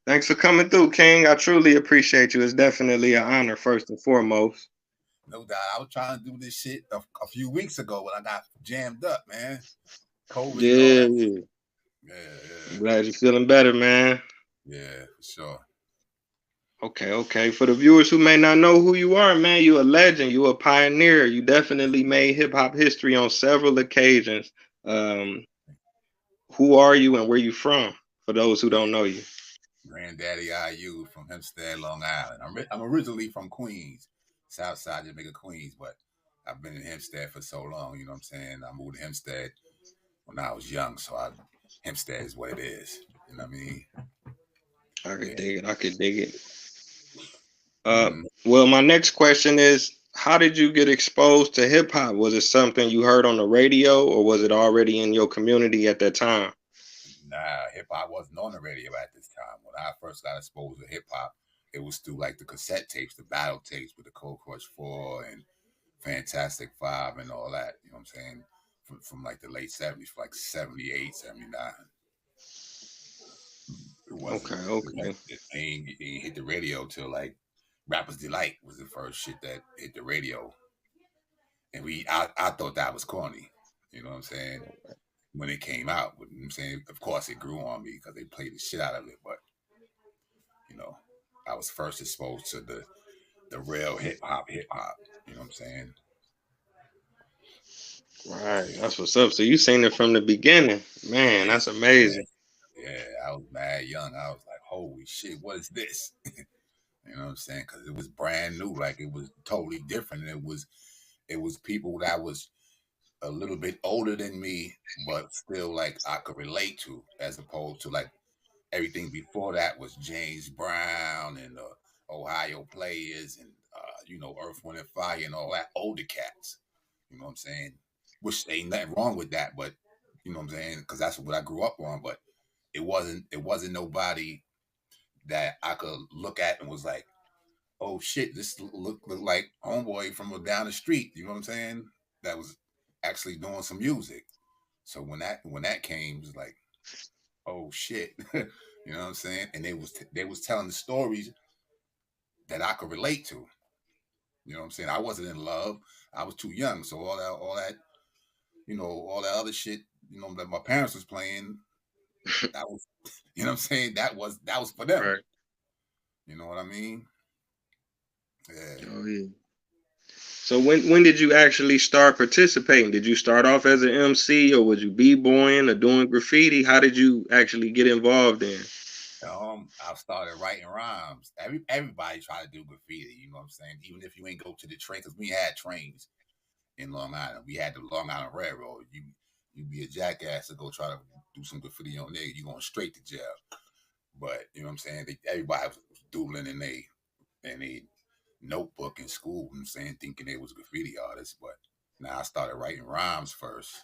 Thanks for coming through, King. I truly appreciate you. It's definitely an honor, first and foremost. No doubt. I was trying to do this shit a few weeks ago when I got jammed up, man. COVID and all Yeah, that. yeah. I'm Yeah, glad you're feeling better, man. yeah, for sure. Okay, okay. For the viewers who may not know who you are, man, you a legend. You a pioneer. You definitely made hip hop history on several occasions. Um, who are you and where you from? For those who don't Yeah, know you. Granddaddy IU from Hempstead, Long Island. I'm originally from Queens, South Side Jamaica, Queens, but I've been in Hempstead for so long. You know what I'm saying? I moved to Hempstead when I was young, so Hempstead is what it is. You know what I mean? I could Yeah. dig it. I could dig it. Uh, Mm-hmm. well, my next question is, how did you get exposed to hip hop? Was it something you heard on the radio, or was it already in your community at that time? Nah, hip hop wasn't on the radio at this time. When I first got exposed to hip hop, it was through like the cassette tapes, the battle tapes with the Cold Crush 4 and Fantastic Five and all that. You know what I'm saying? From like the late 70s, like 78, 79. It Okay, wasn't, okay. it ain't hit the radio till like Rapper's Delight was the first shit that hit the radio. And I thought that was corny. You know what I'm saying? When it came out, you know what I'm saying? Of course, it grew on me because they played the shit out of it. But you know, I was first exposed to the real hip hop. You know what I'm saying? Right, Yeah, that's what's up. So you seen it from the beginning, man. yeah, That's yeah, amazing. yeah. I was mad young. I was like, holy shit, what is this? You know what I'm saying? Because it was brand new. Like it was totally different. It was people that was a little bit older than me, but still like I could relate to, as opposed to like everything before that was James Brown and Ohio Players and Earth, Wind and Fire and all that older cats. You know what I'm saying? Which ain't nothing wrong with that, but you know what I'm saying? Because that's what I grew up on. But it wasn't nobody that I could look at and was like, oh shit, this look like homeboy from down the street. You know what I'm saying? That was actually doing some music. So when that came, it was like, oh shit, you know what I'm saying? And they was telling the stories that I could relate to. You know what I'm saying? I wasn't in love. I was too young. So all that, all that other shit, that my parents was playing, that was, you know what I'm saying? That was for them. Right. You know what I mean? Yeah. Oh yeah. So when did you actually start participating? Did you start off as an MC, or was you b-boying or doing graffiti? How did you actually get involved in? I started writing rhymes. Everybody try to do graffiti. You know what I'm saying? Even if you ain't go to the train, because we had trains in Long Island. We had the Long Island Railroad. You be a jackass to go try to do some graffiti on there. You going straight to jail. But you know what I'm saying? Everybody was doodling in they notebook in school. You know what I'm saying, thinking they was graffiti artists. But now I started writing rhymes first,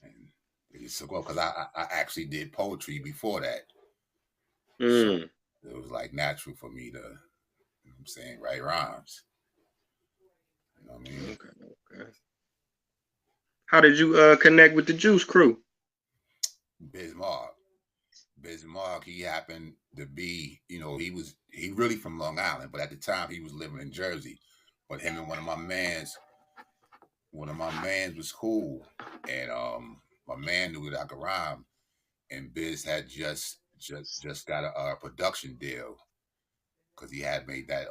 and it just took off because I actually did poetry before that. So Mm. it was like natural for me to, what I'm saying, write rhymes. You know what I mean? Okay, okay. How did you connect with the Juice Crew? Bismarck. Bismarck, he happened to be, he really from Long Island, but at the time he was living in Jersey. But him and one of my mans was cool. And my man knew that I could rhyme. And Biz had just got a production deal because he had made that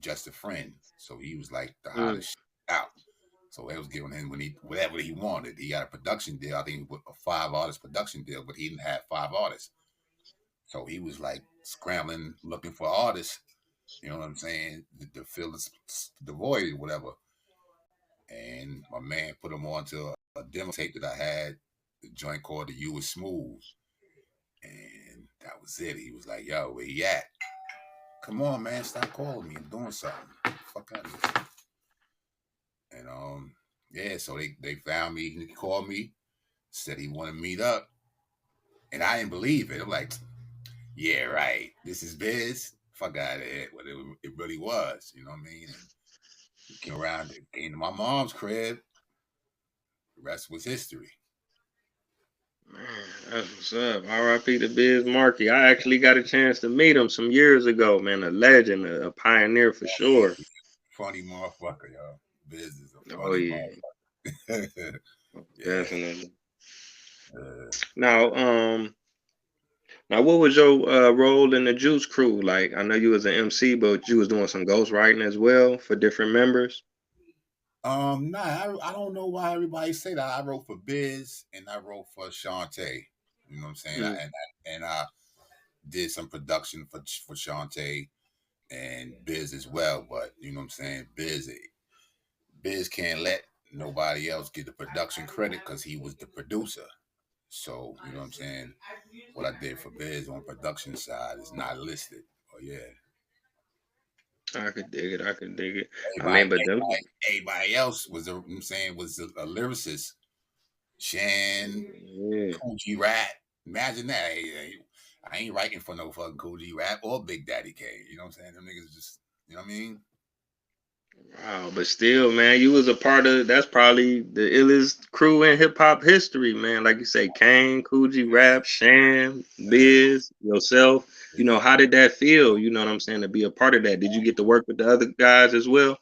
Just a Friend. So he was like the Mm. hottest shit out. So they was giving him whatever he wanted. He got a production deal. I think a 5 artist production deal, but he didn't have 5 artists. So he was like scrambling, looking for artists. You know what I'm saying? To fill the void or whatever. And my man put him on to a demo tape that I had, the joint called "The You Was Smooth," and that was it. He was like, "Yo, where he at? Come on, man, stop calling me. I'm doing something. Fuck out of here." And yeah, so they found me. He called me, said he wanted to meet up, and I didn't believe it. I'm like, yeah, right. This is Biz. Fuck out of here. What it really was. You know what I mean? And he came around, came to my mom's crib. The rest was history. Man, that's what's up. R.I.P. to Biz Markie. I actually got a chance to meet him some years ago, man. A legend, a pioneer for Yeah, sure. funny motherfucker, y'all. Biz is a Oh funny yeah, motherfucker. Yeah. definitely. Uh, Now, now, what was your role in the Juice Crew? Like, I know you was an MC, but you was doing some ghostwriting as well for different members. nah, I don't know why everybody say that. I wrote for Biz and I wrote for Shantae. You know what I'm saying? Mm. And I did some production for Shantae and Biz as well. But you know what I'm saying? Biz can't let nobody else get the production credit because he was the producer. So you know what I'm saying? What I did for Biz on production side is not listed. Oh yeah. I could dig it. I could dig it. I Everybody, mean, but them. everybody else was I'm saying was a lyricist. Shan, Yeah. Cool G Rap. Imagine that. I ain't writing for no fucking Cool G Rap or Big Daddy Kane. You know what I'm saying? Them niggas just, you know what I mean? Wow, but still, man, you was a part of that's probably the illest crew in hip hop history, man. Like you say, Kane, Coogee Rap, Shan, Biz, yourself. You know, how did that feel? You know what I'm saying, to be a part of that? Did you get to work with the other guys as well?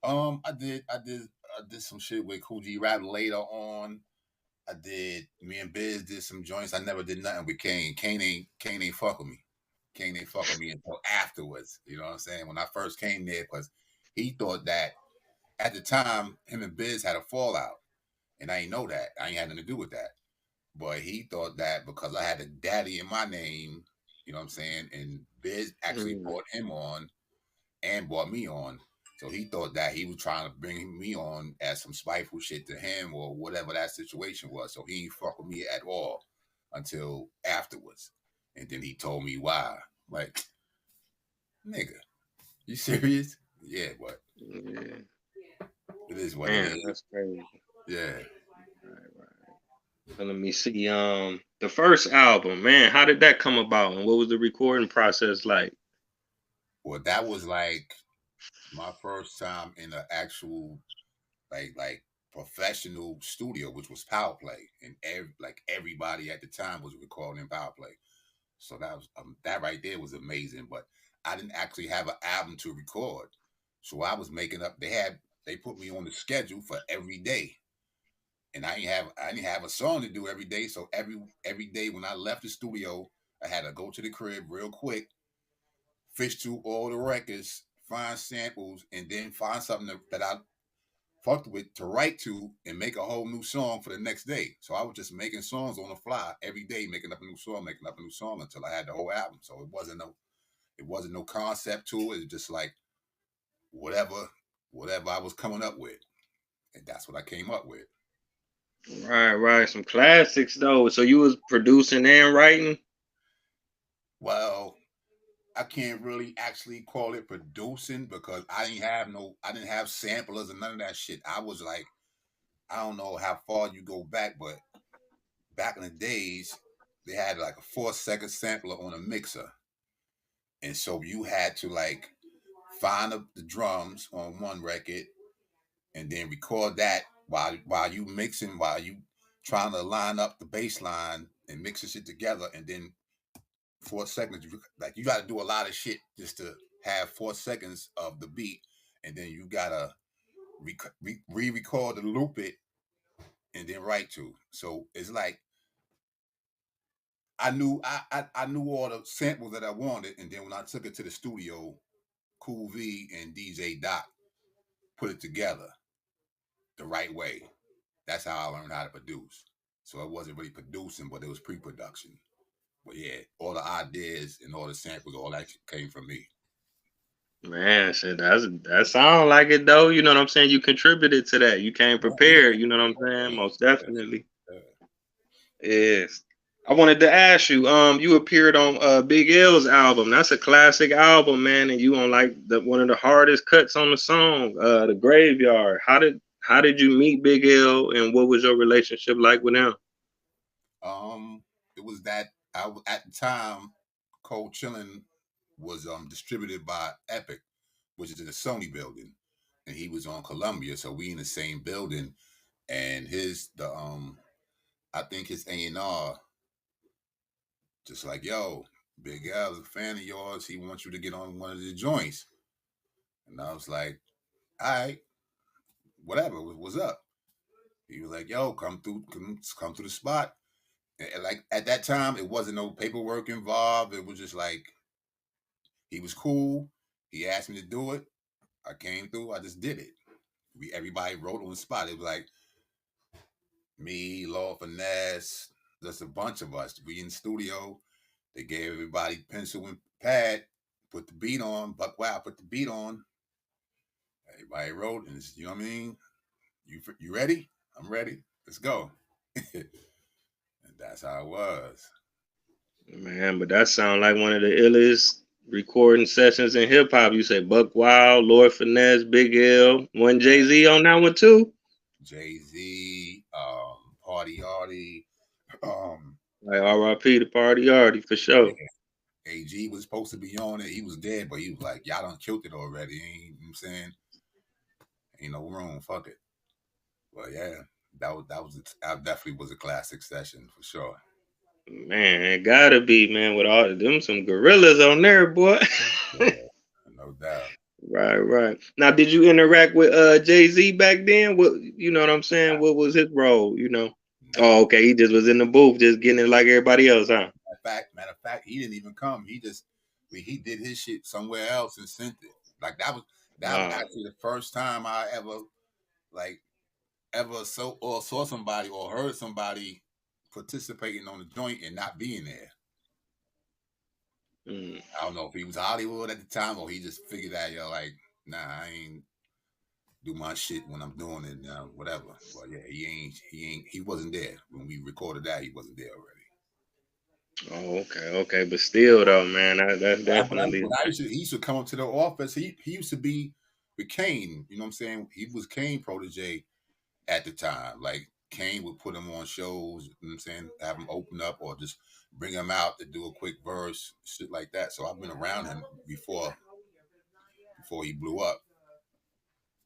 I did some shit with Cool G Rap later on. Me and Biz did some joints. I never did nothing with Kane. Kane ain't fuck with me. Kane ain't fuck with me until afterwards. You know what I'm saying? When I first came there, because he thought that at the time him and Biz had a fallout, and I ain't know that. I ain't had nothing to do with that. But he thought that because I had a daddy in my name, you know what I'm saying, and Biz actually Mm, brought him on and brought me on. So he thought that he was trying to bring me on as some spiteful shit to him or whatever that situation was. So he ain't fuck with me at all until afterwards. And then he told me why. Like, nigga, you serious? Yeah, but yeah, it is what it man, is. that's crazy. Yeah. Right, right. So let me see. The first album, man, how did that come about, and what was the recording process like? Well, that was like my first time in an actual like professional studio, which was Power Play, and everybody at the time was recording in Power Play. So that right there was amazing. But I didn't actually have an album to record, so I was making up. They put me on the schedule for every day, and I didn't have a song to do every day. So every day when I left the studio, I had to go to the crib real quick, fish through all the records, find samples, and then find something that I fucked with to write to and make a whole new song for the next day. So I was just making songs on the fly every day, making up a new song, making up a new song until I had the whole album. So it wasn't no concept to it. It was just like whatever whatever I was coming up with. And that's what I came up with. Right, right. Some classics though. So you was producing and writing. Well, I can't really actually call it producing because I didn't have samplers and none of that shit. I was like, I don't know how far you go back, but back in the days, they had like a 4 second sampler on a mixer. And so you had to like find the drums on one record and then record that while you mixing, while you trying to line up the bass line and mixing shit together. And then 4 seconds, like you got to do a lot of shit just to have 4 seconds of the beat. And then you got to re-record and loop it and then write to. So it's like I knew all the samples that I wanted, and then when I took it to the studio, Cool V and DJ Doc put it together the right way. That's how I learned how to produce. So it wasn't really producing, but it was pre-production. But yeah, all the ideas and all the samples, all that came from me. Man, shit, that sound like it though. You know what I'm saying? You contributed to that. You came Oh yeah, prepared. You know what I'm saying? yeah, Most yeah, definitely. yeah. Yes. I wanted to ask you. You appeared on Big L's album. That's a classic album, man. And you on like the one of the hardest cuts on the song, the Graveyard. How did you meet Big L, and what was your relationship like with him? It was that at the time, Cold Chillin' was distributed by Epic, which is in the Sony building, and he was on Columbia, so we in the same building. And I think his A&R just like, yo, Big L is a fan of yours. He wants you to get on one of the joints. And I was like, all right, whatever. What's up? He was like, yo, come to the spot. And like at that time, it wasn't no paperwork involved. It was just like he was cool. He asked me to do it. I came through. I just did it. Everybody wrote on the spot. It was like me, Law Finesse, just a bunch of us. We in the studio. They gave everybody pencil and pad. Put the beat on. Buck Wild put the beat on. Everybody wrote, and you know what I mean. You ready? I'm ready. Let's go. And that's how it was. Man, but that sound like one of the illest recording sessions in hip hop. You say Buck Wild, Lord Finesse, Big L, one Jay-Z on that one too. Jay-Z, Party Artie, like R.I.P. to Party Artie for sure. Yeah. AG was supposed to be on it. He was dead, but he was like, y'all done killed it already. You know what I'm saying? Ain't no room. Fuck it. But yeah, that definitely was a classic session for sure. Man, it gotta be, man, with all of them, some gorillas on there, boy. Yeah, no doubt. Right. Now, did you interact with Jay-Z back then? What, you know what I'm saying? Nah. What was his role? You know? Nah. Oh, okay. He just was in the booth, just getting it like everybody else, huh? Matter of fact, he didn't even come. He did his shit somewhere else and sent it. Like that was actually the first time I ever saw somebody or heard somebody participating on the joint and not being there. I don't know if he was Hollywood at the time or he just figured out, like, nah, I ain't do my shit when I'm doing it now, whatever. But yeah, he wasn't there when we recorded that. He wasn't there already. Oh, okay, but still though, man, that definitely. He used to come up to the office. He used to be with Kane. You know what I'm saying? He was Kane protege at the time. Like Kane would put him on shows. You know what I'm saying? Have him open up or just bring him out to do a quick verse, shit like that. So I've been around him before he blew up.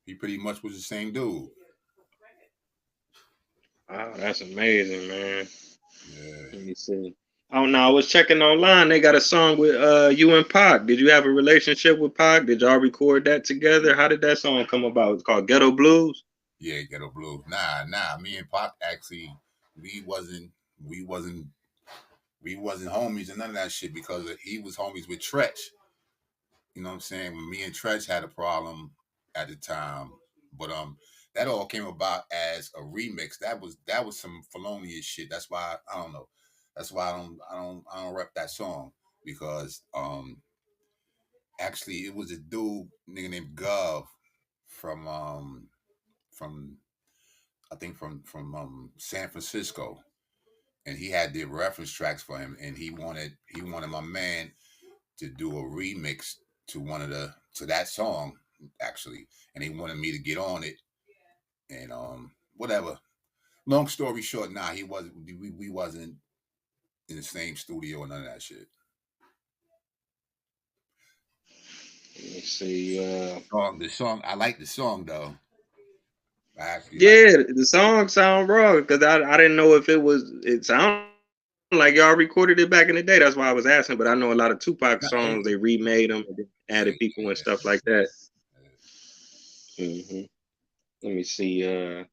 He pretty much was the same dude. Wow, that's amazing, man. Yeah. Let me see. Oh no, I was checking online. They got a song with you and Pac. Did you have a relationship with Pac? Did y'all record that together? How did that song come about? It's called Ghetto Blues. Yeah, Ghetto Blues. Nah. Me and Pac actually we wasn't homies and none of that shit because he was homies with Treach. You know what I'm saying? When me and Treach had a problem at the time, but that all came about as a remix. That was some felonious shit. That's why I don't know. That's why I don't rep that song because actually it was a dude nigga named Gov from I think from San Francisco, and he had the reference tracks for him, and he wanted my man to do a remix to that song actually, and he wanted me to get on it, and whatever. Long story short, he wasn't. We wasn't in the same studio or none of that shit. Let me see. The song. I like the song though. The song sound raw because I didn't know if it sounded like y'all recorded it back in the day. That's why I was asking. But I know a lot of Tupac songs they remade them, and added people and stuff like that. Mm-hmm. Let me see.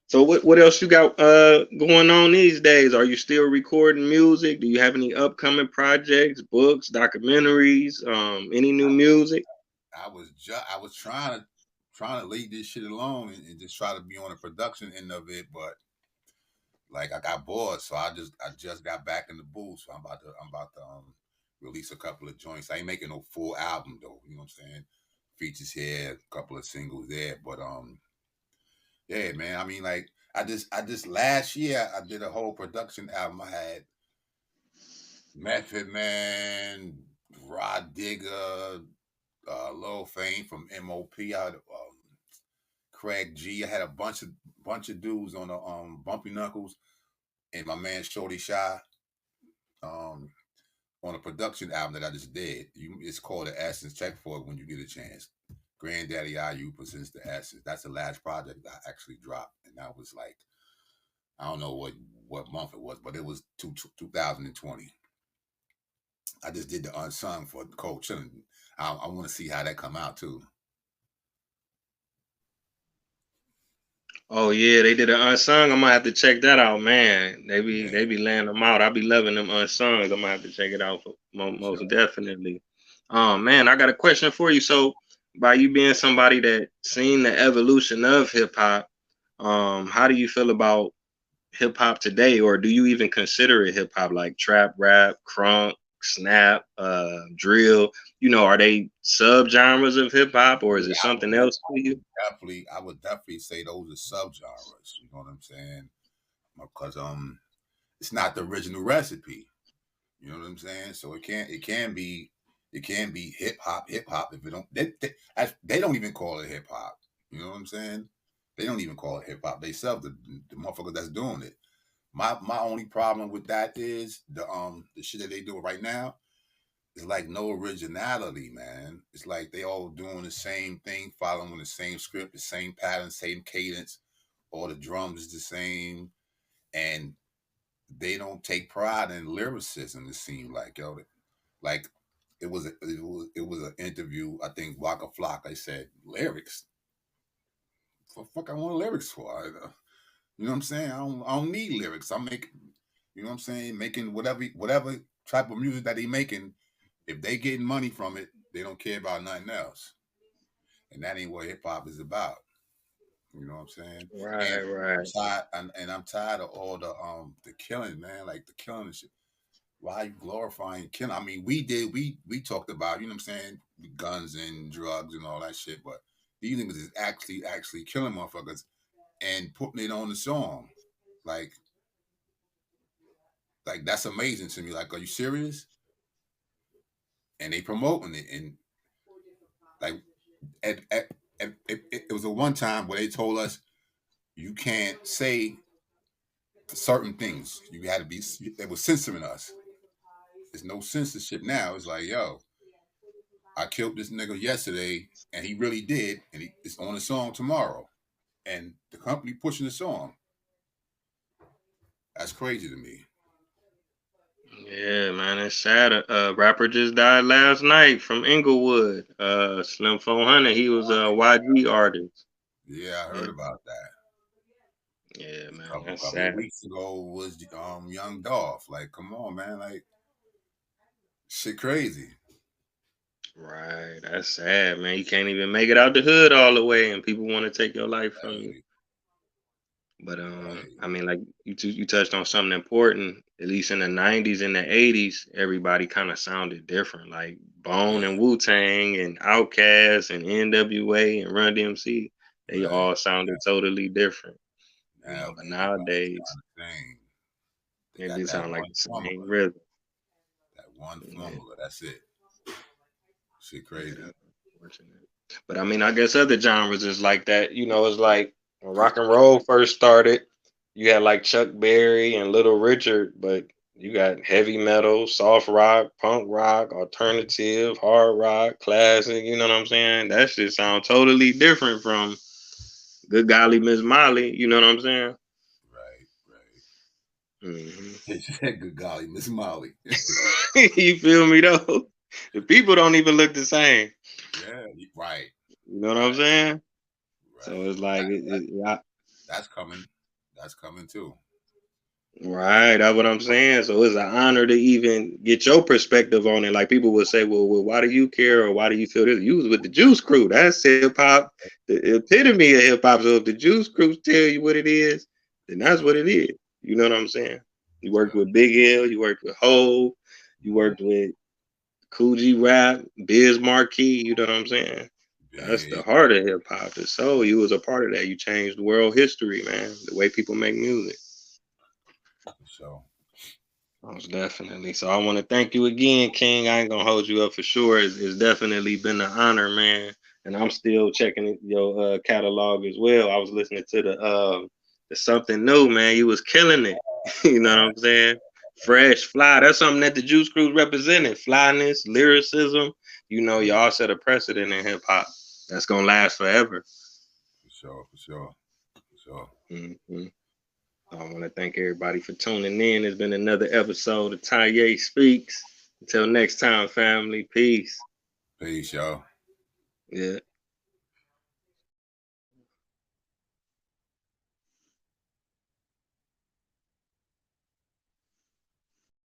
So what else you got going on these days? Are you still recording music? Do you have any upcoming projects, books, documentaries, any new music? I was trying to leave this shit alone and just try to be on the production end of it, but like I got bored, so I just got back in the booth. So I'm about to release a couple of joints. I ain't making no full album though. You know what I'm saying? Features here, a couple of singles there, but yeah, man. I mean, like I just last year I did a whole production album. I had Method Man, Rod Digger, Lil Fame from MOP. I had Craig G. I had a bunch of dudes on the Bumpy Knuckles and my man Shorty Shy on a production album that I just did. It's called The Essence. Check for it when you get a chance. Granddaddy IU presents The Essence. That's the last project I actually dropped, and that was like I don't know what month it was, but it was 2020. I just did the unsung for Cold Chillin'. I want to see how that come out too. Oh yeah, they did an unsung. I'm gonna have to check that out, man. They be laying them out. I be loving them unsungs. I'm gonna have to check it out for Sure. most definitely. Man, I got a question for you. So, by you being somebody that seen the evolution of hip hop, how do you feel about hip hop today, or do you even consider it hip hop, like trap, rap, crunk, snap, drill? Are they subgenres of hip hop, or is Yeah, it something else for you? I would definitely say those are subgenres. You know what I'm saying? Because it's not the original recipe. You know what I'm saying? So it can be hip hop if it don't they don't even call it hip hop. You know what I'm saying? They don't even call it hip hop. They sell the motherfuckers that's doing it. My only problem with that is the shit that they do right now is like no originality, man. It's like they all doing the same thing, following the same script, the same pattern, same cadence. All the drums is the same, and they don't take pride in lyricism. It seemed like like it was an interview. I think Waka Flocka said lyrics. What the fuck I want lyrics for? You know what I'm saying? I don't need lyrics. I'm making, you know what I'm saying? Making whatever type of music that they making. If they getting money from it, they don't care about nothing else. And that ain't what hip hop is about. You know what I'm saying? And Right, right. I'm tired of all the killing, man. Like the killing and shit. Why you glorifying killing? I mean, we talked about, you know what I'm saying, guns and drugs and all that shit, but these niggas is actually killing motherfuckers and putting it on the song. Like that's amazing to me. Like, are you serious? And they promoting it, and like it was a one time where they told us you can't say certain things. You had to be. They were censoring us. There's no censorship now. It's like, yo, I killed this nigga yesterday, and he really did, and it's on the song tomorrow, and the company pushing the song. That's crazy to me. Yeah, man, it's sad. Rapper just died last night from Inglewood. Slim 400. He was a YG artist. Yeah, I Yeah, heard about that. yeah, A man, that's couple of sad. weeks ago was Young Dolph. Like, come on, man, like shit crazy. Right, that's sad, man. You can't even make it out the hood all the way, and people want to take your life from you. Hey, But hey, I mean, like you touched on something important. At least in the '90s and the '80s, everybody kind of sounded different. Like Bone yeah, and Wu Tang and Outkast and NWA and Run DMC, they right. all sounded totally different. Now But everybody nowadays sound the same. They it got do that sound like one the same formula. rhythm. That one Yeah, formula. That's it. Shit yeah, crazy. that's unfortunate. But I mean, I guess other genres is like that. It's like when rock and roll first started, you had like Chuck Berry and Little Richard, but you got heavy metal, soft rock, punk rock, alternative, hard rock, classic. You know what I'm saying? That shit sound totally different from Good Golly Miss Molly. You know what I'm saying? Right, right. Hmm. They said, good golly, Miss Molly. You feel me though? The people don't even look the same. Yeah, right, You know what I'm right, saying? So right. it's like That's coming. That's coming too. That's right, that's what I'm saying. So it's an honor to even get your perspective on it. Like people would say, well, why do you care or why do you feel this? You was with the Juice Crew. That's hip hop, the epitome of hip hop. So if the Juice Crew tell you what it is, then for that's sure. what it is. You know what I'm saying? You worked Yeah. with Big L, you worked with Hove, you Mm-hmm. worked with Coogee Rap, Biz Markie. You know what I'm saying? That's the Big, heart of hip hop. The soul. You was a part of that. You changed world history, man. The way people make music. for sure. Most definitely. So I want to thank you again, King. I ain't gonna hold you up for sure. It's definitely been an honor, man. And I'm still checking your catalog as well. I was listening to the something new, man. You was killing it. You know what I'm saying? Fresh, fly. That's something that the Juice Crew represented. Flyness, lyricism. Yeah, Y'all set a precedent in hip hop that's gonna last forever. for sure, for sure, for sure. Hmm. I want to thank everybody for tuning in. It's been another episode of Tye Speaks. Until next time, family. Peace. Peace, y'all. Yeah.